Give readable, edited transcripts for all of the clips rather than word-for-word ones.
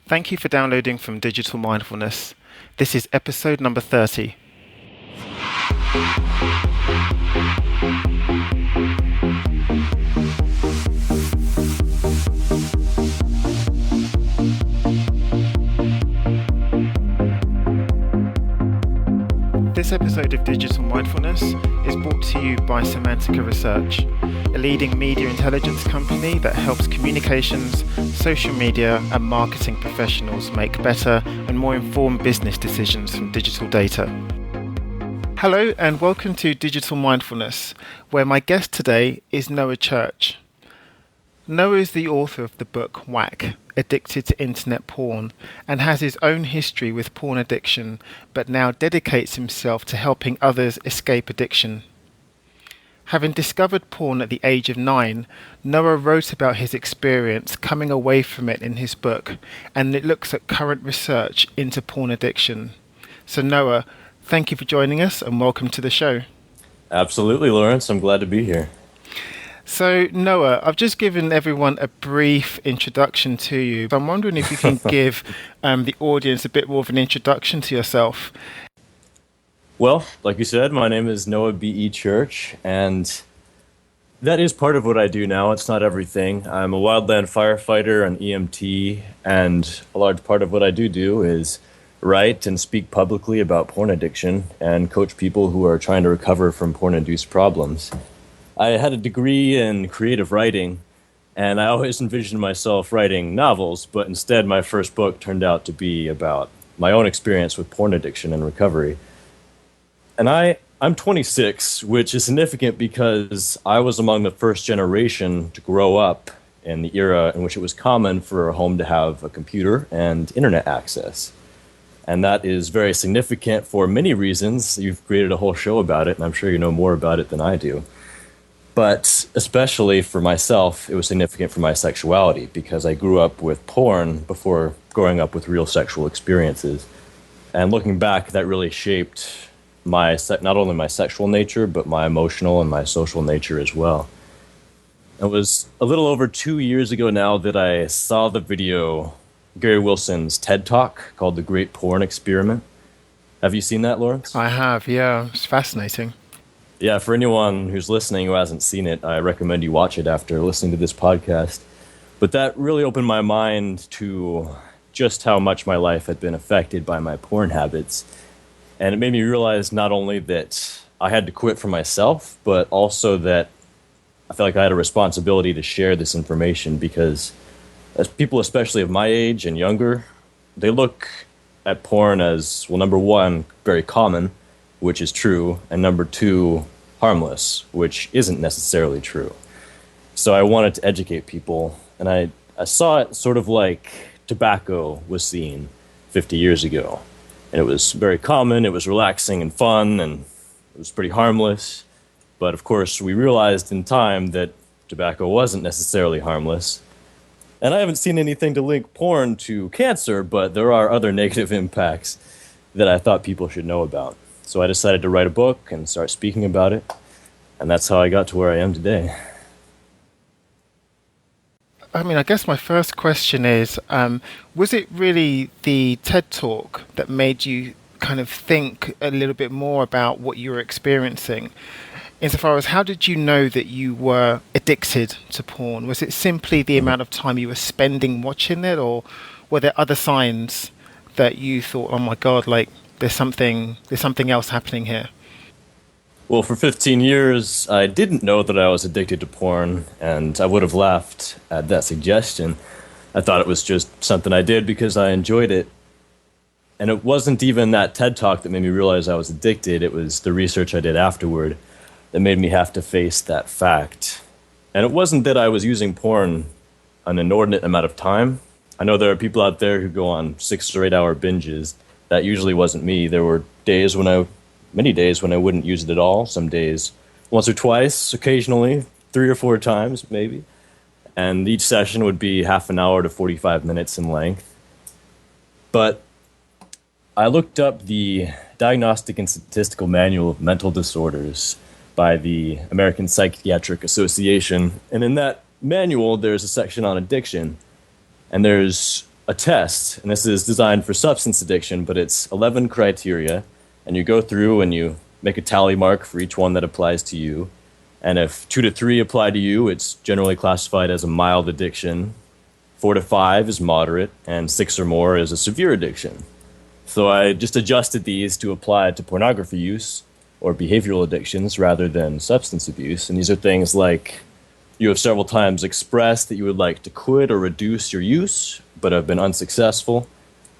Thank you for downloading from Digital Mindfulness. This is episode number 30. This episode of Digital Mindfulness is brought to you by Semantica Research, a leading media intelligence company that helps communications, social media, and marketing professionals make better and more informed business decisions from digital data. Hello and welcome to Digital Mindfulness, where my guest today is Noah Church. Noah is the author of the book Whack, Addicted to Internet Porn, and has his own history with porn addiction, but now dedicates himself to helping others escape addiction. Having discovered porn at the age of 9, Noah wrote about his experience coming away from it in his book, and it looks at current research into porn addiction. So Noah, thank you for joining us and welcome to the show. Absolutely, Lawrence. I'm glad to be here. So, Noah, I've just given everyone a brief introduction to you. I'm wondering if you can give the audience a bit more of an introduction to yourself. Well, like you said, my name is Noah B.E. Church, and that is part of what I do now. It's not everything. I'm a wildland firefighter, an EMT, and a large part of what I do is write and speak publicly about porn addiction and coach people who are trying to recover from porn-induced problems. I had a degree in creative writing, and I always envisioned myself writing novels, but instead my first book turned out to be about my own experience with porn addiction and recovery. And I'm 26, which is significant because I was among the first generation to grow up in the era in which it was common for a home to have a computer and internet access. And that is very significant for many reasons. You've created a whole show about it, and I'm sure you know more about it than I do. But especially for myself, it was significant for my sexuality because I grew up with porn before growing up with real sexual experiences. And looking back, that really shaped not only my sexual nature, but my emotional and my social nature as well. It was a little over 2 years ago now that I saw the video, Gary Wilson's TED Talk called The Great Porn Experiment. Have you seen that, Lawrence? I have, yeah. It's fascinating. Yeah, for anyone who's listening who hasn't seen it, I recommend you watch it after listening to this podcast. But that really opened my mind to just how much my life had been affected by my porn habits. And it made me realize not only that I had to quit for myself, but also that I felt like I had a responsibility to share this information because as people, especially of my age and younger, they look at porn as, well, number one, very common, which is true, and number two, harmless, which isn't necessarily true. So I wanted to educate people, and I saw it sort of like tobacco was seen 50 years ago. And it was very common, it was relaxing and fun, and it was pretty harmless. But of course, we realized in time that tobacco wasn't necessarily harmless. And I haven't seen anything to link porn to cancer, but there are other negative impacts that I thought people should know about. So I decided to write a book and start speaking about it, and that's how I got to where I am today. I guess my first question is, was it really the TED Talk that made you kind of think a little bit more about what you were experiencing? Insofar as how did you know that you were addicted to porn? Was it simply the amount of time you were spending watching it, or were there other signs that you thought, oh my God, like, there's something else happening here? Well, for 15 years, I didn't know that I was addicted to porn, and I would have laughed at that suggestion. I thought it was just something I did because I enjoyed it. And it wasn't even that TED Talk that made me realize I was addicted. It was the research I did afterward that made me have to face that fact. And it wasn't that I was using porn an inordinate amount of time. I know there are people out there who go on 6 or 8 hour binges. That usually wasn't me. There were many days when I wouldn't use it at all. Some days, once or twice, occasionally, 3 or 4 times maybe. And each session would be half an hour to 45 minutes in length. But I looked up the Diagnostic and Statistical Manual of Mental Disorders by the American Psychiatric Association. And in that manual, there's a section on addiction. And there's a test, and this is designed for substance addiction, but it's 11 criteria, and you go through and you make a tally mark for each one that applies to you. And if 2 to 3 apply to you, it's generally classified as a mild addiction. 4 to 5 is moderate, and 6 or more is a severe addiction. So I just adjusted these to apply to pornography use or behavioral addictions rather than substance abuse. And these are things like you have several times expressed that you would like to quit or reduce your use, but have been unsuccessful.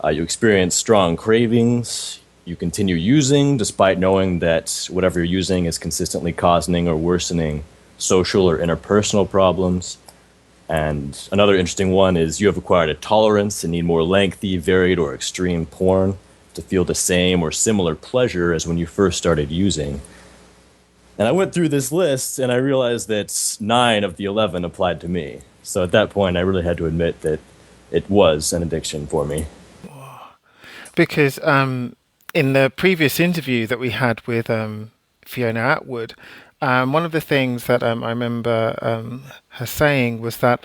You experience strong cravings. You continue using despite knowing that whatever you're using is consistently causing or worsening social or interpersonal problems. And another interesting one is you have acquired a tolerance and need more lengthy, varied, or extreme porn to feel the same or similar pleasure as when you first started using. And I went through this list and I realized that 9 of the 11 applied to me. So at that point, I really had to admit that it was an addiction for me. Because in the previous interview that we had with Fiona Atwood, one of the things that I remember her saying was that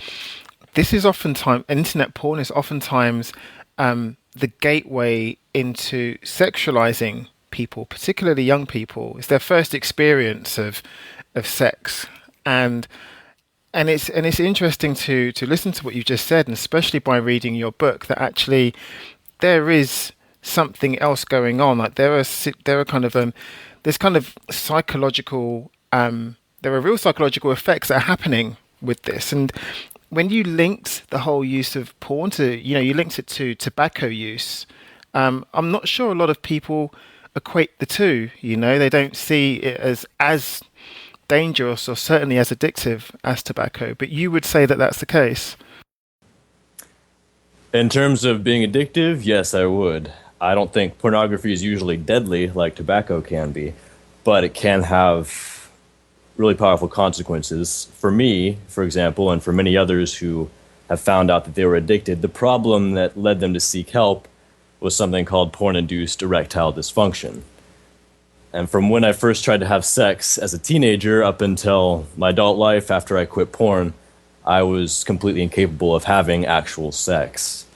this is oftentimes, internet porn is oftentimes the gateway into sexualizing people, particularly young people. It's their first experience of sex, and it's interesting to listen to what you just said, and especially by reading your book, that actually there is something else going on. Like there are kind of there's kind of psychological there are real psychological effects that are happening with this. And when you linked the whole use of porn to, you linked it to tobacco use, I'm not sure a lot of people equate the two. They don't see it as dangerous or certainly as addictive as tobacco. But you would say that that's the case. In terms of being addictive, yes, I would. I don't think pornography is usually deadly like tobacco can be, but it can have really powerful consequences. For me, for example, and for many others who have found out that they were addicted, the problem that led them to seek help was something called porn-induced erectile dysfunction. And from when I first tried to have sex as a teenager up until my adult life after I quit porn, I was completely incapable of having actual sex.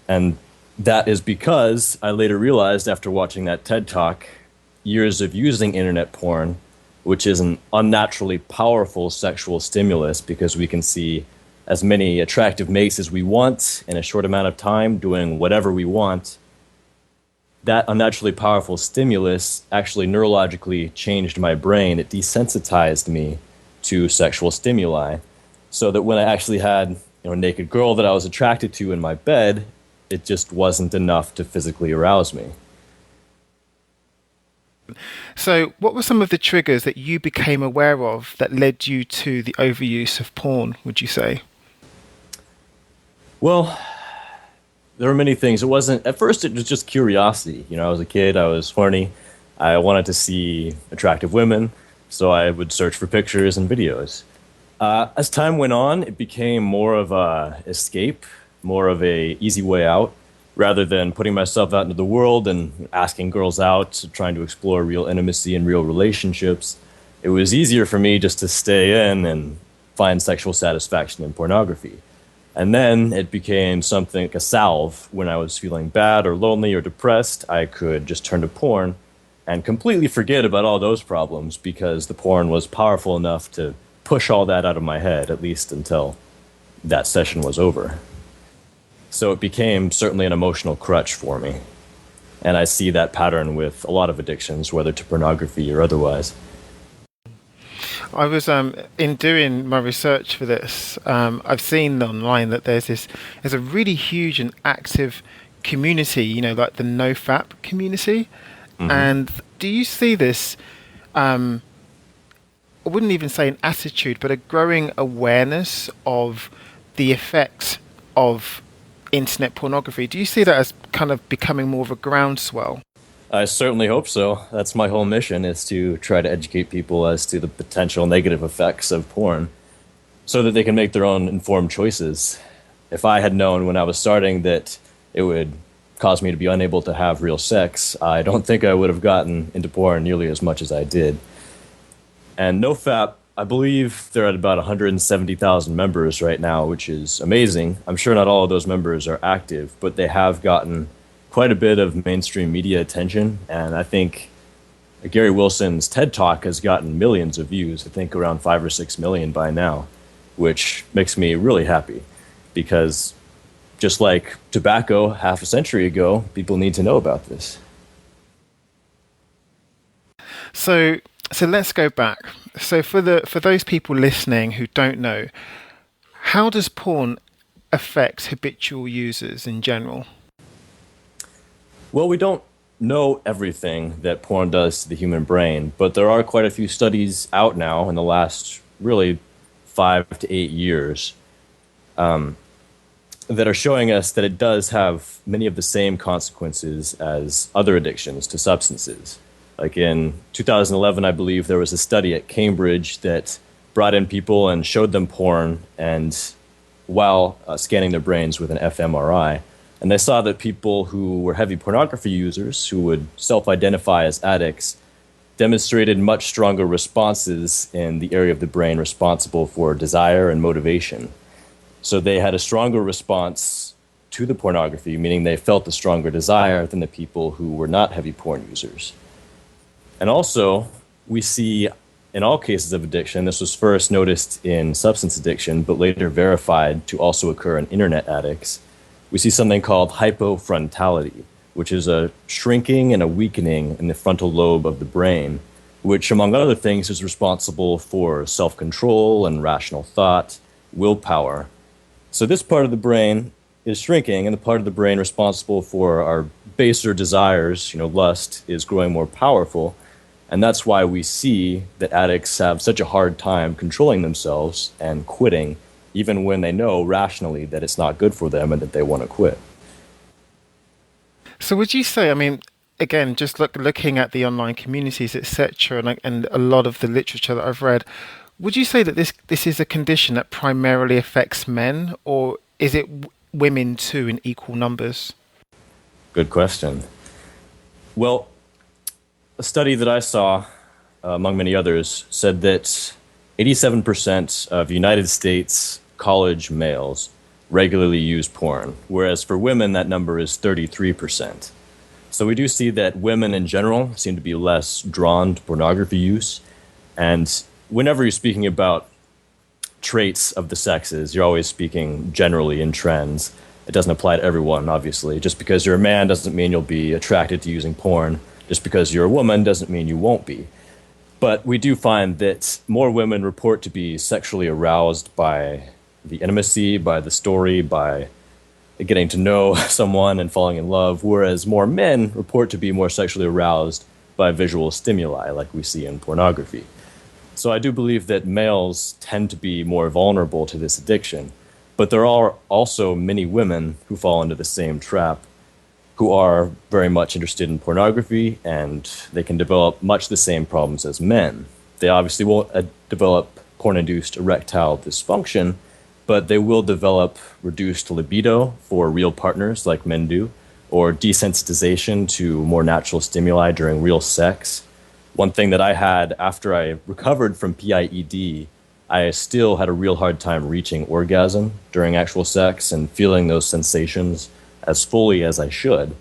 And that is because I later realized after watching that TED Talk, years of using internet porn, which is an unnaturally powerful sexual stimulus because we can see as many attractive mates as we want in a short amount of time doing whatever we want. That unnaturally powerful stimulus actually neurologically changed my brain. It desensitized me to sexual stimuli, so that when I actually had a naked girl that I was attracted to in my bed, it just wasn't enough to physically arouse me. So what were some of the triggers that you became aware of that led you to the overuse of porn, would you say? Well, there were many things. At first it was just curiosity. I was a kid, I was horny, I wanted to see attractive women, so I would search for pictures and videos. As time went on, it became more of a escape, more of a easy way out, rather than putting myself out into the world and asking girls out, trying to explore real intimacy and real relationships. It was easier for me just to stay in and find sexual satisfaction in pornography. And then it became something like a salve. When I was feeling bad or lonely or depressed, I could just turn to porn and completely forget about all those problems because the porn was powerful enough to push all that out of my head, at least until that session was over. So it became certainly an emotional crutch for me. And I see that pattern with a lot of addictions, whether to pornography or otherwise. I was in doing my research for this. I've seen online that there's a really huge and active community, like the NoFap community. Mm-hmm. And do you see this? I wouldn't even say an attitude, but a growing awareness of the effects of internet pornography. Do you see that as kind of becoming more of a groundswell? I certainly hope so. That's my whole mission, is to try to educate people as to the potential negative effects of porn so that they can make their own informed choices. If I had known when I was starting that it would cause me to be unable to have real sex, I don't think I would have gotten into porn nearly as much as I did. And NoFap, I believe they're at about 170,000 members right now, which is amazing. I'm sure not all of those members are active, but they have gotten quite a bit of mainstream media attention. And I think Gary Wilson's TED Talk has gotten millions of views, I think around 5 or 6 million by now, which makes me really happy because just like tobacco half a century ago, people need to know about this. So let's go back. So for those people listening who don't know, how does porn affect habitual users in general? Well, we don't know everything that porn does to the human brain, but there are quite a few studies out now in the last really 5 to 8 years that are showing us that it does have many of the same consequences as other addictions to substances. Like in 2011, I believe there was a study at Cambridge that brought in people and showed them porn and while scanning their brains with an fMRI. And they saw that people who were heavy pornography users, who would self-identify as addicts, demonstrated much stronger responses in the area of the brain responsible for desire and motivation. So they had a stronger response to the pornography, meaning they felt a stronger desire than the people who were not heavy porn users. And also, we see in all cases of addiction, this was first noticed in substance addiction, but later verified to also occur in internet addicts, we see something called hypofrontality, which is a shrinking and a weakening in the frontal lobe of the brain, which, among other things, is responsible for self-control and rational thought, willpower. So this part of the brain is shrinking, and the part of the brain responsible for our baser desires, lust, is growing more powerful. And that's why we see that addicts have such a hard time controlling themselves and quitting, even when they know rationally that it's not good for them and that they want to quit. So would you say, again, just looking at the online communities, etc., and a lot of the literature that I've read, would you say that this is a condition that primarily affects men, or is it women too in equal numbers? Good question. Well, a study that I saw, among many others, said that 87% of United States college males regularly use porn, whereas for women that number is 33%. So we do see that women in general seem to be less drawn to pornography use. And whenever you're speaking about traits of the sexes, you're always speaking generally in trends. It doesn't apply to everyone, obviously. Just because you're a man doesn't mean you'll be attracted to using porn. Just because you're a woman doesn't mean you won't be. But we do find that more women report to be sexually aroused by the intimacy, by the story, by getting to know someone and falling in love, whereas more men report to be more sexually aroused by visual stimuli, like we see in pornography. So I do believe that males tend to be more vulnerable to this addiction, but there are also many women who fall into the same trap, who are very much interested in pornography, and they can develop much the same problems as men. They obviously won't develop porn-induced erectile dysfunction, but they will develop reduced libido for real partners like men do, or desensitization to more natural stimuli during real sex. One thing that I had after I recovered from PIED, I still had a real hard time reaching orgasm during actual sex and feeling those sensations as fully as I should.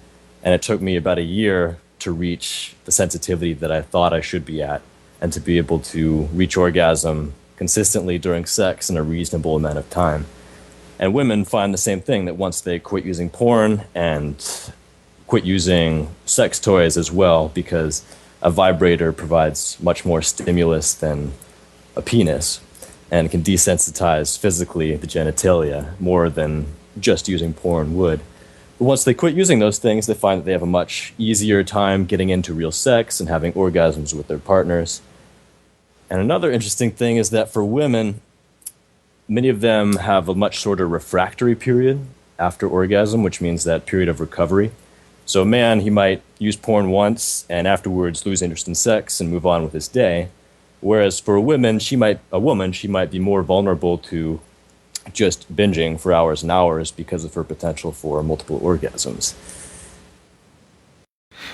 And it took me about a year to reach the sensitivity that I thought I should be at and to be able to reach orgasm consistently during sex in a reasonable amount of time. And women find the same thing, that once they quit using porn and quit using sex toys as well, because a vibrator provides much more stimulus than a penis and can desensitize physically the genitalia more than just using porn would. But once they quit using those things, they find that they have a much easier time getting into real sex and having orgasms with their partners. And another interesting thing is that for women, many of them have a much shorter refractory period after orgasm, which means that period of recovery. So a man, he might use porn once and afterwards lose interest in sex and move on with his day. Whereas for a woman, she might be more vulnerable to just binging for hours and hours because of her potential for multiple orgasms.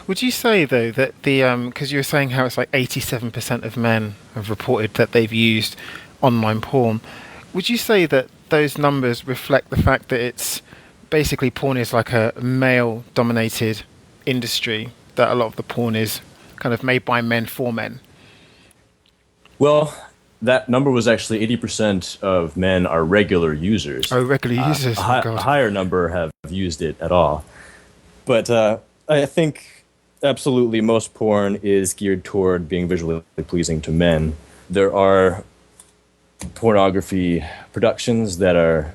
Would you say though that the because you were saying how it's like 87% of men have reported that they've used online porn. Would you say that those numbers reflect the fact that it's basically porn is like a male dominated industry, that a lot of the porn is kind of made by men for men? Well, that number was actually 80% of men are regular users. Oh, regular users. Oh A God. higher number have used it at all. But I think absolutely most porn is geared toward being visually pleasing to men. There are pornography productions that are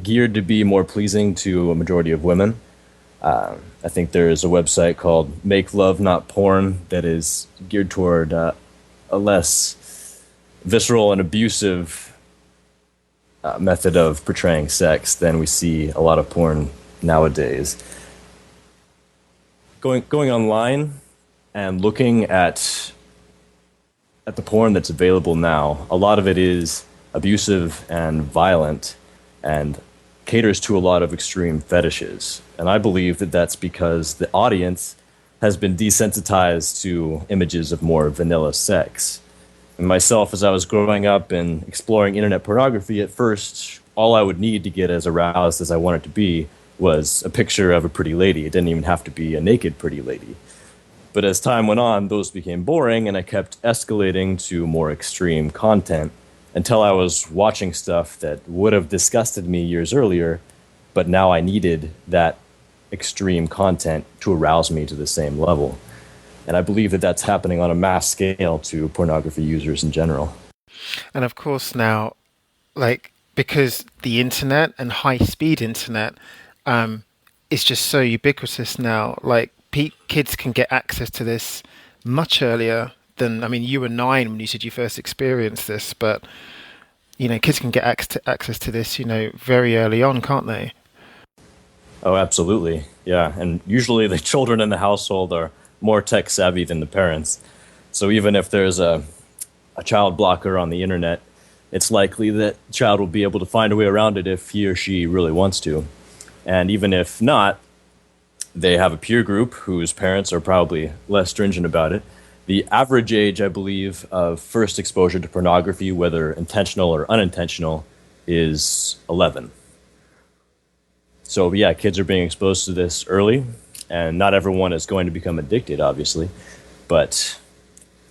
geared to be more pleasing to a majority of women. I think there is a website called Make Love Not Porn that is geared toward a less visceral and abusive method of portraying sex than we see a lot of porn nowadays. Going online and looking at the porn that's available now, a lot of it is abusive and violent and caters to a lot of extreme fetishes. And I believe that that's because the audience has been desensitized to images of more vanilla sex. And myself, as I was growing up and exploring internet pornography, at first, all I would need to get as aroused as I wanted to be was a picture of a pretty lady. It didn't even have to be a naked pretty lady. But as time went on, those became boring, and I kept escalating to more extreme content until I was watching stuff that would have disgusted me years earlier, but now I needed that extreme content to arouse me to the same level. And I believe that that's happening on a mass scale to pornography users in general. And of course now, like because the internet and high speed internet is just so ubiquitous now. Like kids can get access to this much earlier than, I mean, you were 9 when you said you first experienced this, but kids can get access to this, very early on, can't they? Oh, absolutely. Yeah. And usually the children in the household are more tech savvy than the parents. So even if there's a child blocker on the internet, it's likely that the child will be able to find a way around it if he or she really wants to. And even if not, they have a peer group whose parents are probably less stringent about it. The average age, I believe, of first exposure to pornography, whether intentional or unintentional, is 11. So yeah, kids are being exposed to this early, and not everyone is going to become addicted, obviously, but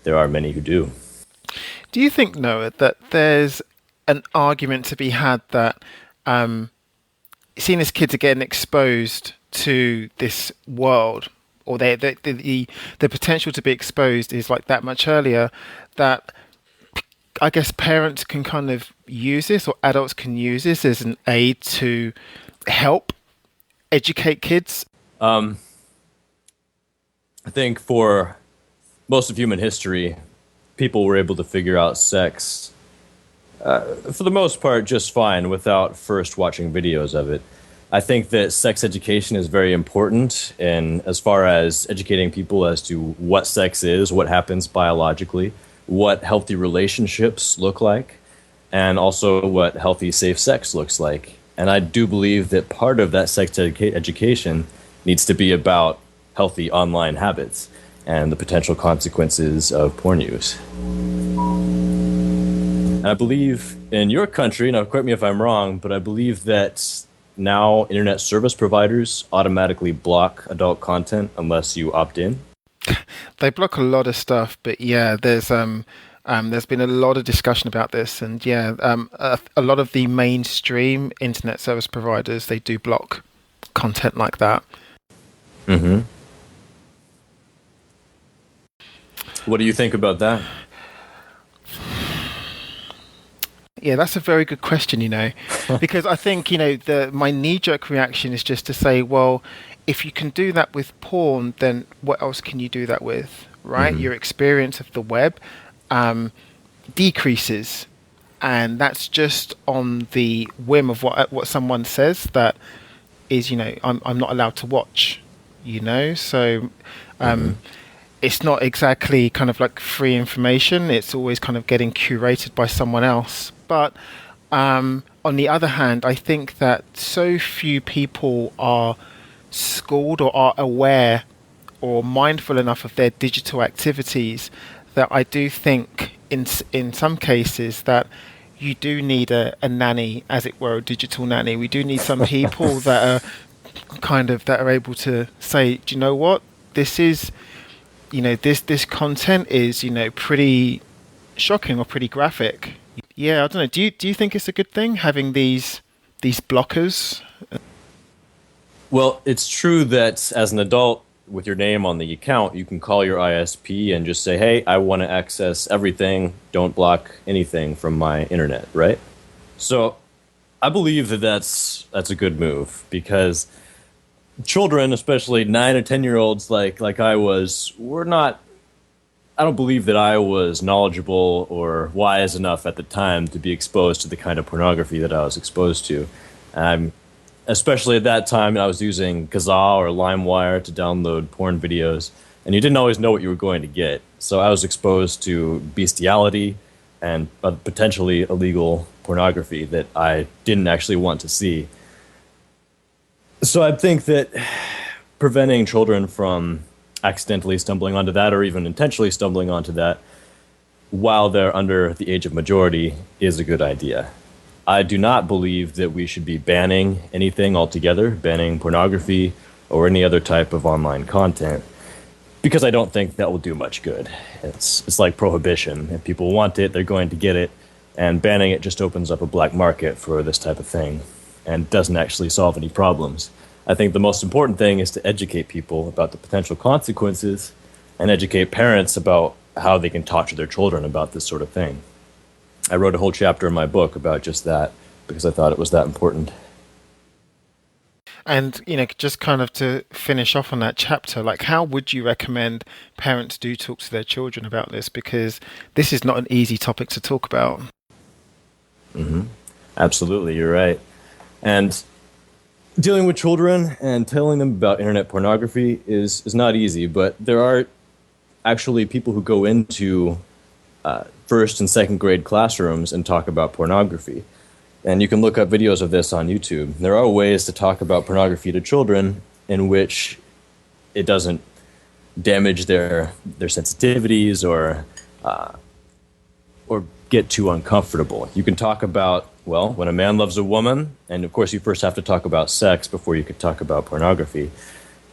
there are many who do. Do you think, Noah, that there's an argument to be had that seeing as kids are getting exposed to this world, or the potential to be exposed is like that much earlier, that I guess parents can kind of use this, or adults can use this as an aid to help educate kids? I think for most of human history, people were able to figure out sex, for the most part, just fine without first watching videos of it. I think that sex education is very important in as far as educating people as to what sex is, what happens biologically, what healthy relationships look like, and also what healthy, safe sex looks like. And I do believe that part of that sex education needs to be about healthy online habits and the potential consequences of porn use. And I believe in your country, now correct me if I'm wrong, but I believe that now internet service providers automatically block adult content unless you opt in. They block a lot of stuff, but yeah, there's been a lot of discussion about this, and yeah, a lot of the mainstream internet service providers, they do block content like that. Mm-hmm. What do you think about that? Yeah, that's a very good question, because I think, my knee-jerk reaction is just to say, well, if you can do that with porn, then what else can you do that with, right? Mm-hmm. Your experience of the web decreases, and that's just on the whim of what someone says that is, I'm not allowed to watch, so Mm-hmm. it's not exactly kind of like free information. It's always kind of getting curated by someone else. But on the other hand, I think that so few people are schooled or are aware or mindful enough of their digital activities that I do think in some cases that you do need a nanny, as it were, a digital nanny. We do need some people that are that are able to say, do you know what, this is, this content is, pretty shocking or pretty graphic. Yeah, I don't know. Do you think it's a good thing having these blockers? Well, it's true that as an adult with your name on the account, you can call your ISP and just say, hey, I want to access everything. Don't block anything from my internet, right? So I believe that that's a good move because children, especially 9 or 10-year-olds like I was, I don't believe that I was knowledgeable or wise enough at the time to be exposed to the kind of pornography that I was exposed to. Especially at that time, I was using Kazaa or LimeWire to download porn videos, and you didn't always know what you were going to get. So I was exposed to bestiality and potentially illegal pornography that I didn't actually want to see. So I think that preventing children from accidentally stumbling onto that or even intentionally stumbling onto that while they're under the age of majority is a good idea. I do not believe that we should be banning anything altogether, banning pornography or any other type of online content, because I don't think that will do much good. It's like prohibition. If people want it, they're going to get it, and banning it just opens up a black market for this type of thing and doesn't actually solve any problems. I think the most important thing is to educate people about the potential consequences and educate parents about how they can talk to their children about this sort of thing. I wrote a whole chapter in my book about just that because I thought it was that important. And, just kind of to finish off on that chapter, like how would you recommend parents do talk to their children about this? Because this is not an easy topic to talk about. Mm-hmm. Absolutely, you're right. And dealing with children and telling them about internet pornography is not easy, but there are actually people who go into first and second grade classrooms and talk about pornography. And you can look up videos of this on YouTube. There are ways to talk about pornography to children in which it doesn't damage their sensitivities or get too uncomfortable. You can talk about, well, when a man loves a woman, and of course you first have to talk about sex before you could talk about pornography.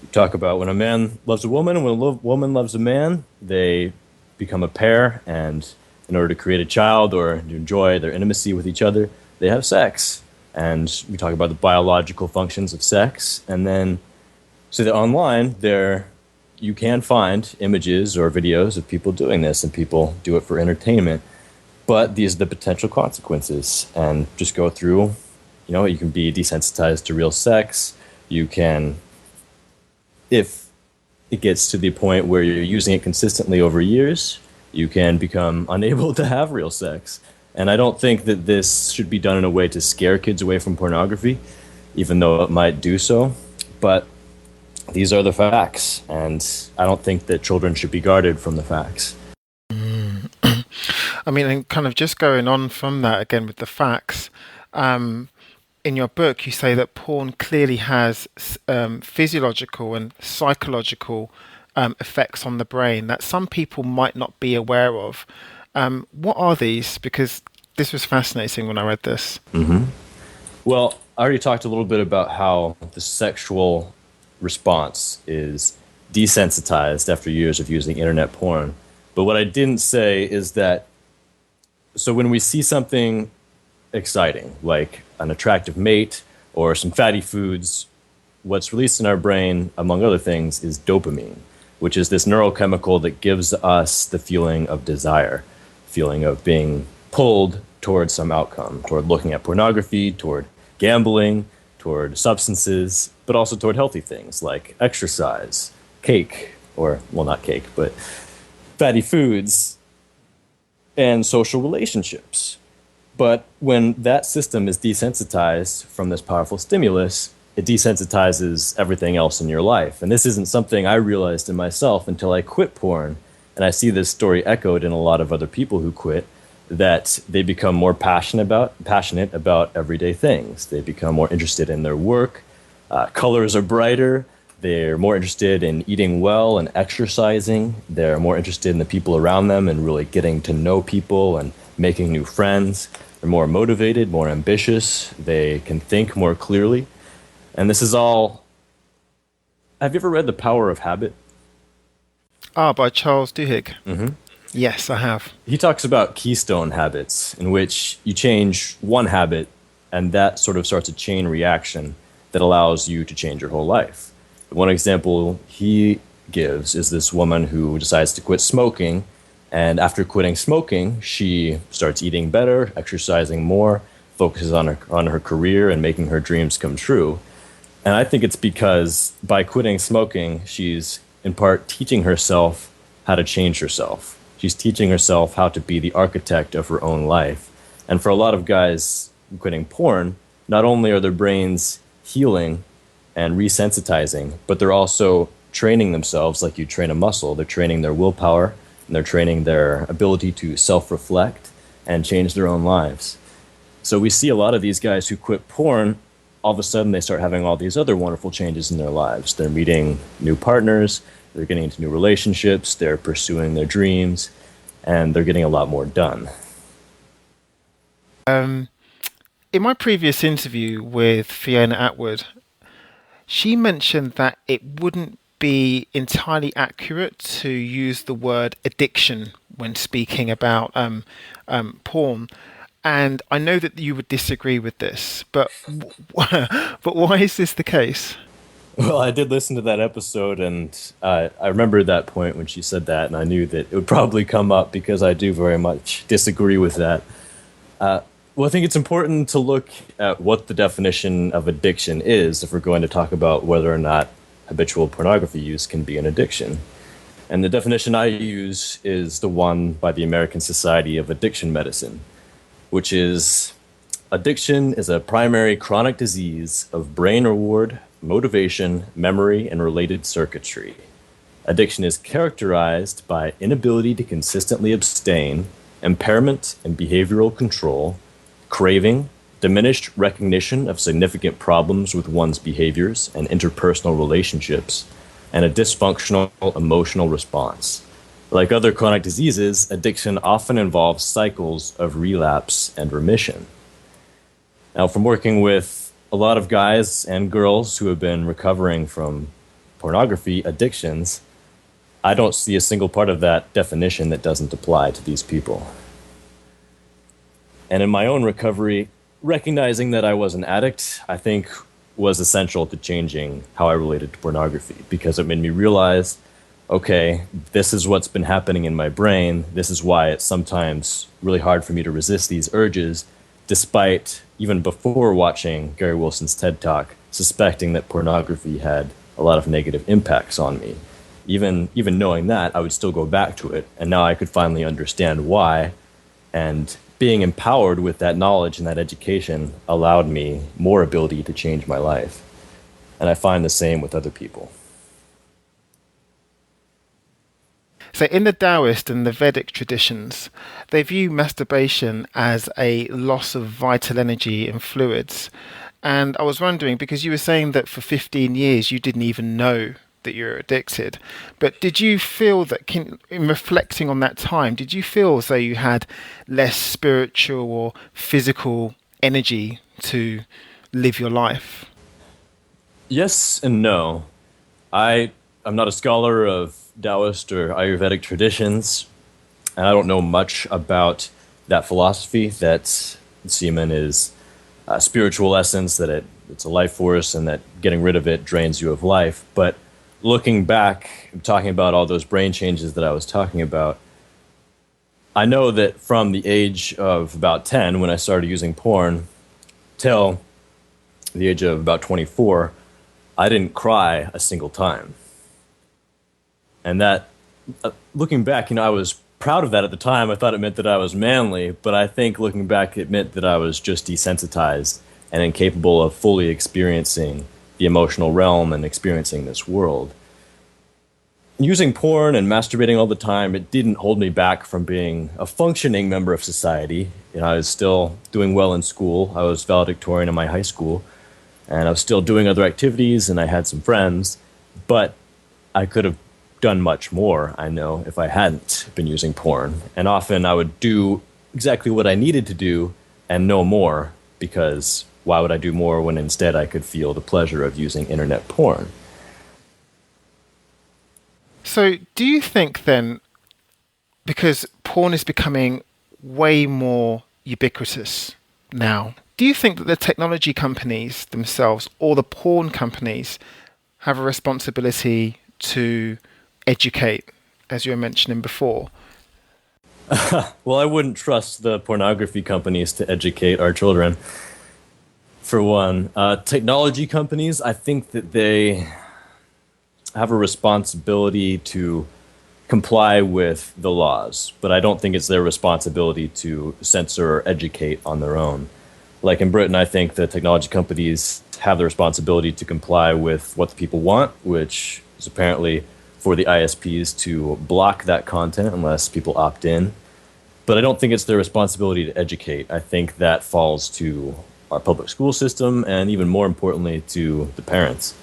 You talk about when a man loves a woman and when a woman loves a man, they become a pair, and in order to create a child or to enjoy their intimacy with each other, they have sex. And we talk about the biological functions of sex. And then, so that online, you can find images or videos of people doing this, and people do it for entertainment. But these are the potential consequences. And just go through, you can be desensitized to real sex. You can, if it gets to the point where you're using it consistently over years, you can become unable to have real sex. And I don't think that this should be done in a way to scare kids away from pornography, even though it might do so. But these are the facts, and I don't think that children should be guarded from the facts. I mean, and kind of just going on from that again with the facts, in your book you say that porn clearly has physiological and psychological effects on the brain that some people might not be aware of. What are these? Because this was fascinating when I read this. Mm-hmm. Well, I already talked a little bit about how the sexual response is desensitized after years of using internet porn. But what I didn't say is that, so when we see something exciting, like an attractive mate or some fatty foods, what's released in our brain, among other things, is dopamine, which is this neurochemical that gives us the feeling of desire, feeling of being pulled towards some outcome, toward looking at pornography, toward gambling, toward substances, but also toward healthy things like exercise, cake, or, well, not cake, but fatty foods, and social relationships. But when that system is desensitized from this powerful stimulus, it desensitizes everything else in your life. And this isn't something I realized in myself until I quit porn. And I see this story echoed in a lot of other people who quit, that they become more passionate about everyday things. They become more interested in their work. Colors are brighter. They're more interested in eating well and exercising. They're more interested in the people around them and really getting to know people and making new friends. They're more motivated, more ambitious. They can think more clearly. And this is all. Have you ever read The Power of Habit? Ah, by Charles Duhigg. Yes, I have. He talks about keystone habits, in which you change one habit and that sort of starts a chain reaction that allows you to change your whole life. One example he gives is this woman who decides to quit smoking, and after quitting smoking, she starts eating better, exercising more, focuses on her career and making her dreams come true. And I think it's because by quitting smoking, she's in part teaching herself how to change herself. She's teaching herself how to be the architect of her own life. And for a lot of guys quitting porn, not only are their brains healing and resensitizing, but they're also training themselves like you train a muscle. They're training their willpower, and they're training their ability to self-reflect and change their own lives. So we see a lot of these guys who quit porn, all of a sudden they start having all these other wonderful changes in their lives. They're meeting new partners, they're getting into new relationships, they're pursuing their dreams, and they're getting a lot more done. In my previous interview with Fiona Atwood, she mentioned that it wouldn't be entirely accurate to use the word addiction when speaking about porn. And I know that you would disagree with this, but but why is this the case? Well, I did listen to that episode, and I remember that point when she said that, and I knew that it would probably come up because I do very much disagree with that. Well, I think it's important to look at what the definition of addiction is if we're going to talk about whether or not habitual pornography use can be an addiction. And the definition I use is the one by the American Society of Addiction Medicine, which is addiction is a primary chronic disease of brain reward, motivation, memory, and related circuitry. Addiction is characterized by inability to consistently abstain, impairment in behavioral control, craving, diminished recognition of significant problems with one's behaviors and interpersonal relationships, and a dysfunctional emotional response. Like other chronic diseases, addiction often involves cycles of relapse and remission. Now, from working with a lot of guys and girls who have been recovering from pornography addictions, I don't see a single part of that definition that doesn't apply to these people. And in my own recovery, recognizing that I was an addict, I think was essential to changing how I related to pornography, because it made me realize, okay, this is what's been happening in my brain. This is why it's sometimes really hard for me to resist these urges, despite, even before watching Gary Wilson's TED Talk, suspecting that pornography had a lot of negative impacts on me. Even knowing that, I would still go back to it, and now I could finally understand why, and being empowered with that knowledge and that education allowed me more ability to change my life. And I find the same with other people. So in the Taoist and the Vedic traditions, they view masturbation as a loss of vital energy and fluids. And I was wondering, because you were saying that for 15 years you didn't even know that you're addicted, but did you feel that, in reflecting on that time, did you feel as though you had less spiritual or physical energy to live your life? Yes and no. I'm not a scholar of Taoist or Ayurvedic traditions, and I don't know much about that philosophy that semen is a spiritual essence, that it's a life force, and that getting rid of it drains you of life. But looking back, talking about all those brain changes that I was talking about, I know that from the age of about 10, when I started using porn, till the age of about 24, I didn't cry a single time. And that, looking back, I was proud of that at the time. I thought it meant that I was manly, but I think looking back, it meant that I was just desensitized and incapable of fully experiencing the emotional realm and experiencing this world. Using porn and masturbating all the time, it didn't hold me back from being a functioning member of society. I was still doing well in school. I was valedictorian in my high school, and I was still doing other activities, and I had some friends. But I could have done much more, I know, if I hadn't been using porn. And often I would do exactly what I needed to do and no more, because why would I do more when instead I could feel the pleasure of using internet porn? So, do you think then, because porn is becoming way more ubiquitous now, do you think that the technology companies themselves or the porn companies have a responsibility to educate, as you were mentioning before? Well, I wouldn't trust the pornography companies to educate our children, for one. Technology companies, I think that they have a responsibility to comply with the laws, but I don't think it's their responsibility to censor or educate on their own. Like in Britain, I think the technology companies have the responsibility to comply with what the people want, which is apparently for the ISPs to block that content unless people opt in. But I don't think it's their responsibility to educate. I think that falls to our public school system and even more importantly to the parents.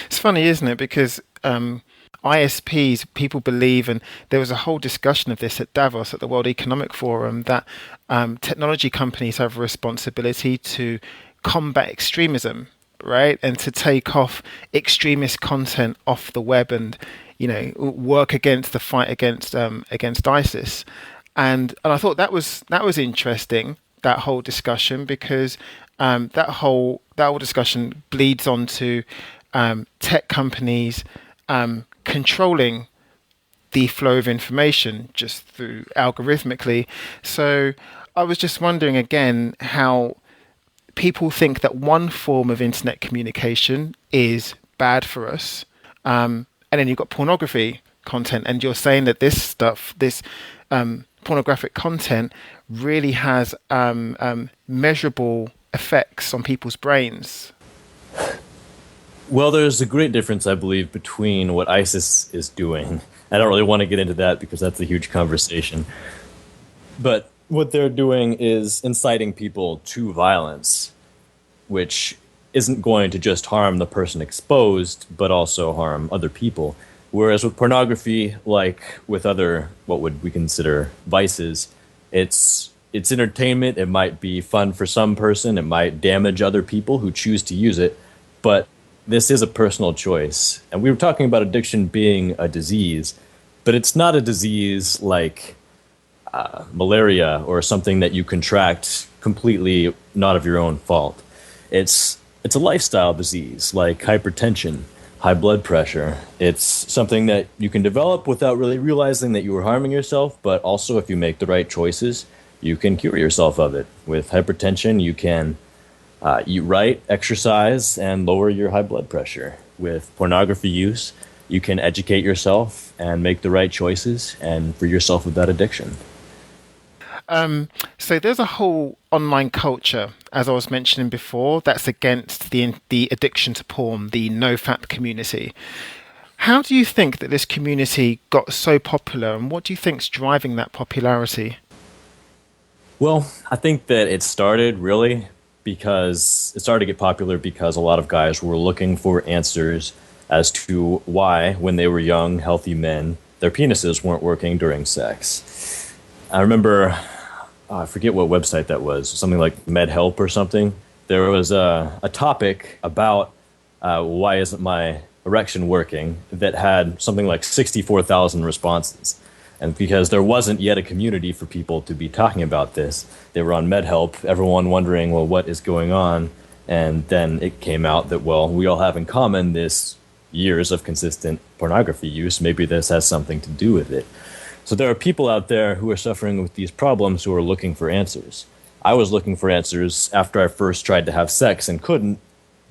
It's funny, isn't it? Because ISPs, people believe, and there was a whole discussion of this at Davos at the World Economic Forum, that technology companies have a responsibility to combat extremism, right? And to take off extremist content off the web and, work against the fight against ISIS. And I thought that was interesting, that whole discussion, because that whole discussion bleeds onto tech companies controlling the flow of information just through algorithmically. So I was just wondering again how people think that one form of internet communication is bad for us, and then you've got pornography content, and you're saying that this pornographic content, really has measurable effects on people's brains. Well, there's a great difference, I believe, between what ISIS is doing. I don't really want to get into that because that's a huge conversation. But what they're doing is inciting people to violence, which isn't going to just harm the person exposed, but also harm other people. Whereas with pornography, like with other what would we consider vices, it's entertainment. It might be fun for some person. It might damage other people who choose to use it, but this is a personal choice. And we were talking about addiction being a disease, but it's not a disease like malaria or something that you contract completely not of your own fault. It's a lifestyle disease like hypertension, high blood pressure. It's something that you can develop without really realizing that you were harming yourself, but also if you make the right choices, you can cure yourself of it. With hypertension, you can eat right, exercise, and lower your high blood pressure. With pornography use, you can educate yourself and make the right choices and free yourself of that addiction. So there's a whole online culture, as I was mentioning before, that's against the addiction to porn, the NoFap community. How do you think that this community got so popular, and what do you think's driving that popularity? Well, I think that it started to get popular because a lot of guys were looking for answers as to why, when they were young, healthy men, their penises weren't working during sex. I remember, I forget what website that was, something like MedHelp or something. There was a topic about why isn't my erection working that had something like 64,000 responses. And because there wasn't yet a community for people to be talking about this, they were on MedHelp, everyone wondering, well, what is going on? And then it came out that, well, we all have in common this years of consistent pornography use. Maybe this has something to do with it. So there are people out there who are suffering with these problems who are looking for answers. I was looking for answers after I first tried to have sex and couldn't,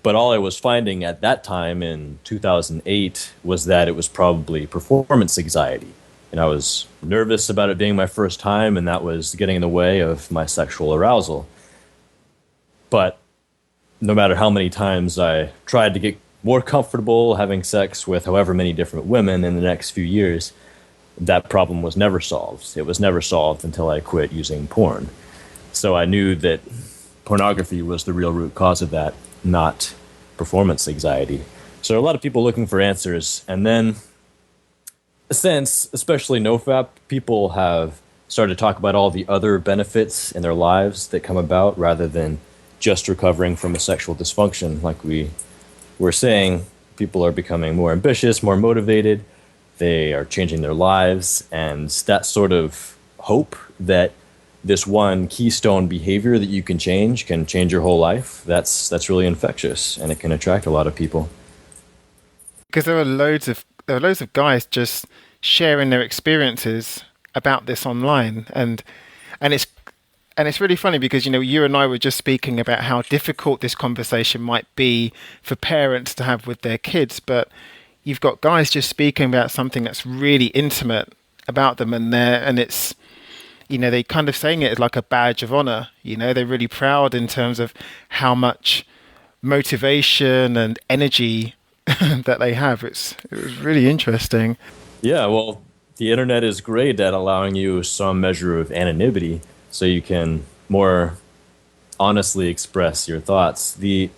but all I was finding at that time in 2008 was that it was probably performance anxiety. And I was nervous about it being my first time, and that was getting in the way of my sexual arousal. But no matter how many times I tried to get more comfortable having sex with however many different women in the next few years, that problem was never solved. It was never solved until I quit using porn. So I knew that pornography was the real root cause of that, not performance anxiety. So a lot of people looking for answers. And then since, especially NoFap, people have started to talk about all the other benefits in their lives that come about rather than just recovering from a sexual dysfunction. Like we were saying, people are becoming more ambitious, more motivated. They are changing their lives. And that sort of hope that this one keystone behavior that you can change your whole life, that's really infectious, and it can attract a lot of people. Because there are loads of guys just sharing their experiences about this online, and it's and it's really funny because you and I were just speaking about how difficult this conversation might be for parents to have with their kids, but you've got guys just speaking about something that's really intimate about them, and it's they kind of saying it as like a badge of honor. They're really proud in terms of how much motivation and energy that they have. It was really interesting. Yeah, well, the internet is great at allowing you some measure of anonymity so you can more honestly express your thoughts. The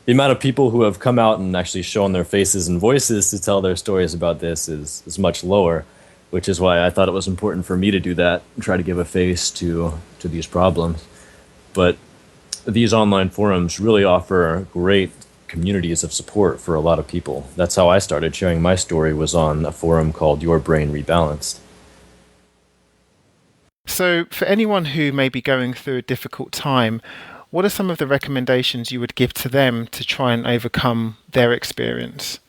amount of people who have come out and actually shown their faces and voices to tell their stories about this is much lower, which is why I thought it was important for me to do that and try to give a face to these problems. But these online forums really offer great communities of support for a lot of people. That's how I started sharing my story, was on a forum called Your Brain Rebalanced. So, for anyone who may be going through a difficult time, what are some of the recommendations you would give to them to try and overcome their experience?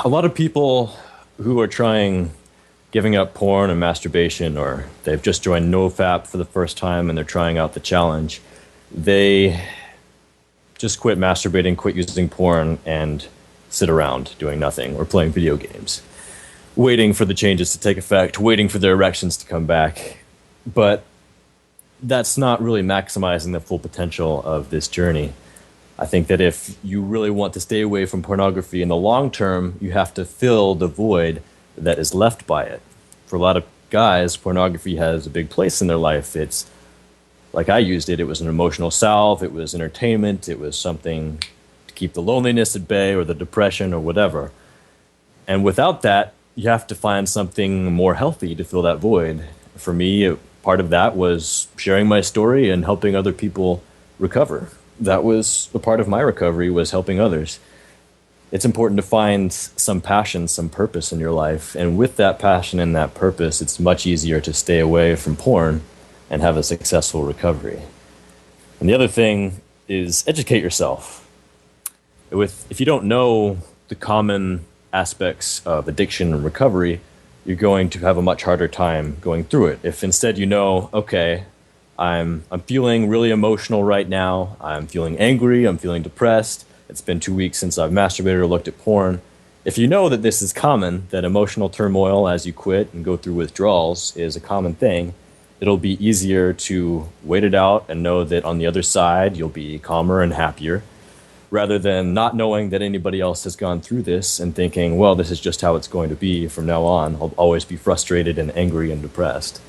A lot of people who are giving up porn and masturbation, or they've just joined NoFap for the first time and they're trying out the challenge, they just quit masturbating, quit using porn, and sit around doing nothing or playing video games, waiting for the changes to take effect, waiting for their erections to come back. But that's not really maximizing the full potential of this journey. I think that if you really want to stay away from pornography in the long term, you have to fill the void that is left by it. For a lot of guys, pornography has a big place in their life. It's like I used it. It was an emotional salve. It was entertainment. It was something to keep the loneliness at bay or the depression or whatever. And without that, you have to find something more healthy to fill that void. For me, part of that was sharing my story and helping other people recover. That was a part of my recovery, was helping others. It's important to find some passion, some purpose in your life. And with that passion and that purpose, it's much easier to stay away from porn and have a successful recovery. And the other thing is educate yourself. If you don't know the common aspects of addiction and recovery, you're going to have a much harder time going through it. If instead you know, okay, I'm feeling really emotional right now, I'm feeling angry, I'm feeling depressed, it's been 2 weeks since I've masturbated or looked at porn. If you know that this is common, that emotional turmoil as you quit and go through withdrawals is a common thing, it'll be easier to wait it out and know that on the other side you'll be calmer and happier, rather than not knowing that anybody else has gone through this and thinking, well, this is just how it's going to be from now on. I'll always be frustrated and angry and depressed.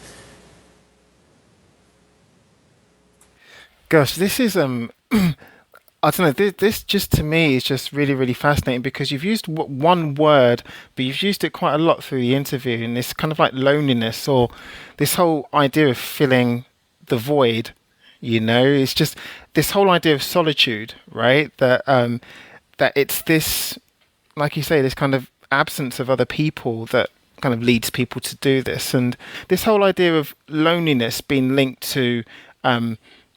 Gosh, this is I don't know. This just to me is just really, really fascinating because you've used one word, but you've used it quite a lot through the interview, and it's kind of like loneliness or this whole idea of filling the void. It's just this whole idea of solitude, right? That it's this, like you say, this kind of absence of other people that kind of leads people to do this, and this whole idea of loneliness being linked to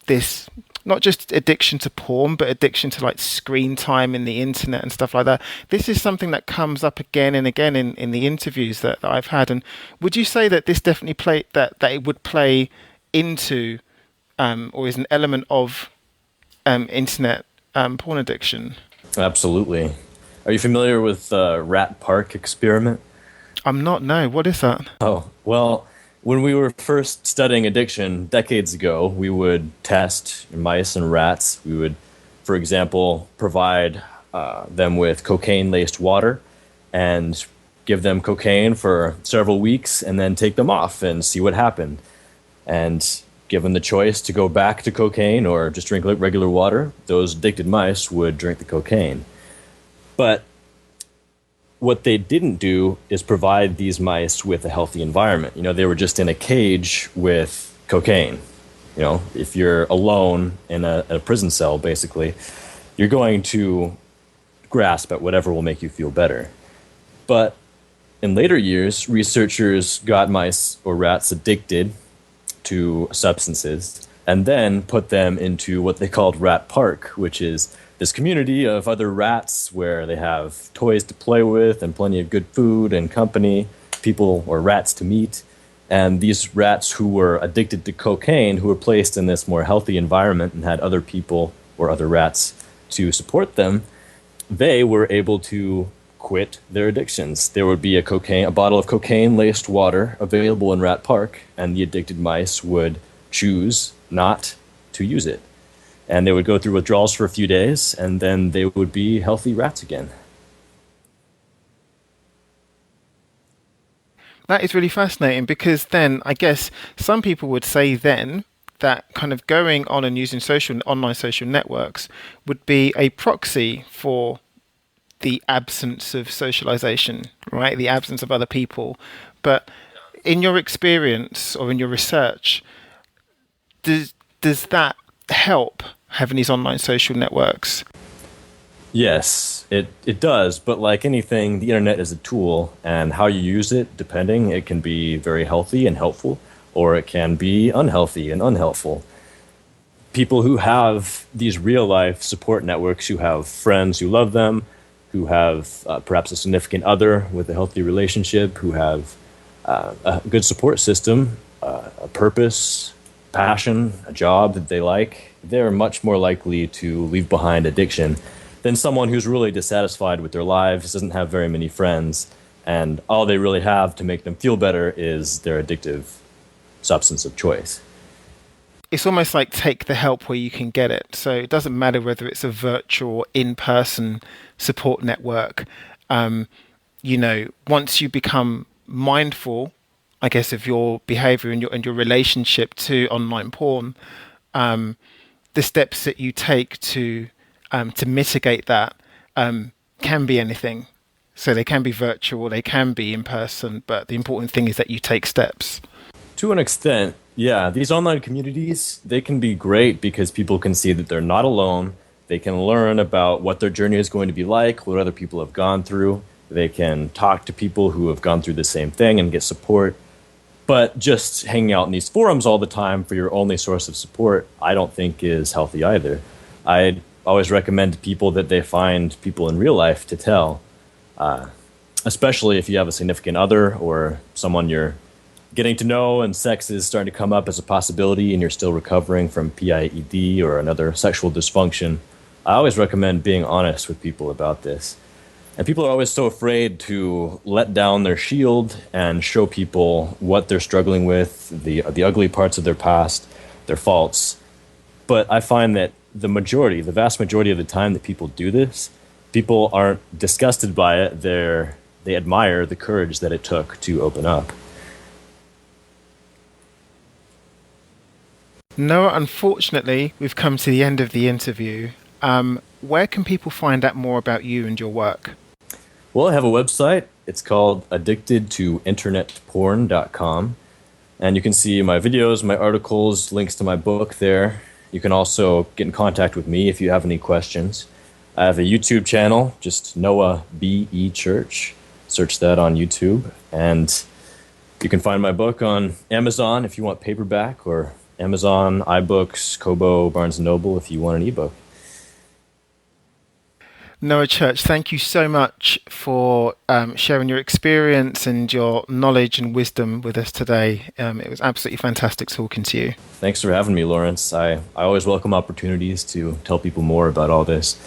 this, not just addiction to porn, but addiction to like screen time in the internet and stuff like that. This is something that comes up again and again in the interviews that I've had. And would you say that this definitely that it would play into or is an element of internet porn addiction? Absolutely. Are you familiar with the Rat Park experiment? I'm not, no. What is that? Oh, well, when we were first studying addiction decades ago, we would test mice and rats. We would, for example, provide them with cocaine-laced water and give them cocaine for several weeks and then take them off and see what happened. And given the choice to go back to cocaine or just drink regular water, those addicted mice would drink the cocaine. But what they didn't do is provide these mice with a healthy environment. They were just in a cage with cocaine. If you're alone in a prison cell, basically, you're going to grasp at whatever will make you feel better. But in later years, researchers got mice or rats addicted to substances and then put them into what they called Rat Park, which is this community of other rats where they have toys to play with and plenty of good food and company, people or rats to meet. And these rats who were addicted to cocaine, who were placed in this more healthy environment and had other people or other rats to support them, they were able to quit their addictions. There would be a bottle of cocaine-laced water available in Rat Park, and the addicted mice would choose not to use it. And they would go through withdrawals for a few days, and then they would be healthy rats again. That is really fascinating, because then I guess some people would say then that kind of going on and using online social networks would be a proxy for the absence of socialization, right? The absence of other people. But in your experience or in your research, does that help having these online social networks? Yes, it does. But like anything, the internet is a tool, and how you use it, depending, it can be very healthy and helpful, or it can be unhealthy and unhelpful. People who have these real life support networks, who have friends who love them, who have perhaps a significant other with a healthy relationship, who have a good support system, a purpose, passion, a job that they like, they're much more likely to leave behind addiction than someone who's really dissatisfied with their lives, doesn't have very many friends, and all they really have to make them feel better is their addictive substance of choice. It's almost like take the help where you can get it. So it doesn't matter whether it's a virtual or in-person support network. Once you become mindful, I guess, of your behavior and your relationship to online porn, the steps that you take to mitigate that can be anything. So they can be virtual, they can be in person, but the important thing is that you take steps. To an extent, yeah. These online communities, they can be great because people can see that they're not alone. They can learn about what their journey is going to be like, what other people have gone through. They can talk to people who have gone through the same thing and get support. But just hanging out in these forums all the time for your only source of support, I don't think is healthy either. I always recommend to people that they find people in real life to tell, especially if you have a significant other or someone you're getting to know and sex is starting to come up as a possibility and you're still recovering from PIED or another sexual dysfunction. I always recommend being honest with people about this. And people are always so afraid to let down their shield and show people what they're struggling with, the ugly parts of their past, their faults. But I find that the vast majority of the time that people do this, people aren't disgusted by it. They admire the courage that it took to open up. Noah, unfortunately, we've come to the end of the interview. Where can people find out more about you and your work? Well, I have a website. It's called addictedtointernetporn.com. And you can see my videos, my articles, links to my book there. You can also get in contact with me if you have any questions. I have a YouTube channel, just Noah B.E. Church. Search that on YouTube. And you can find my book on Amazon if you want paperback, or Amazon, iBooks, Kobo, Barnes & Noble if you want an ebook. Noah Church, thank you so much for sharing your experience and your knowledge and wisdom with us today. It was absolutely fantastic talking to you. Thanks for having me, Lawrence. I always welcome opportunities to tell people more about all this.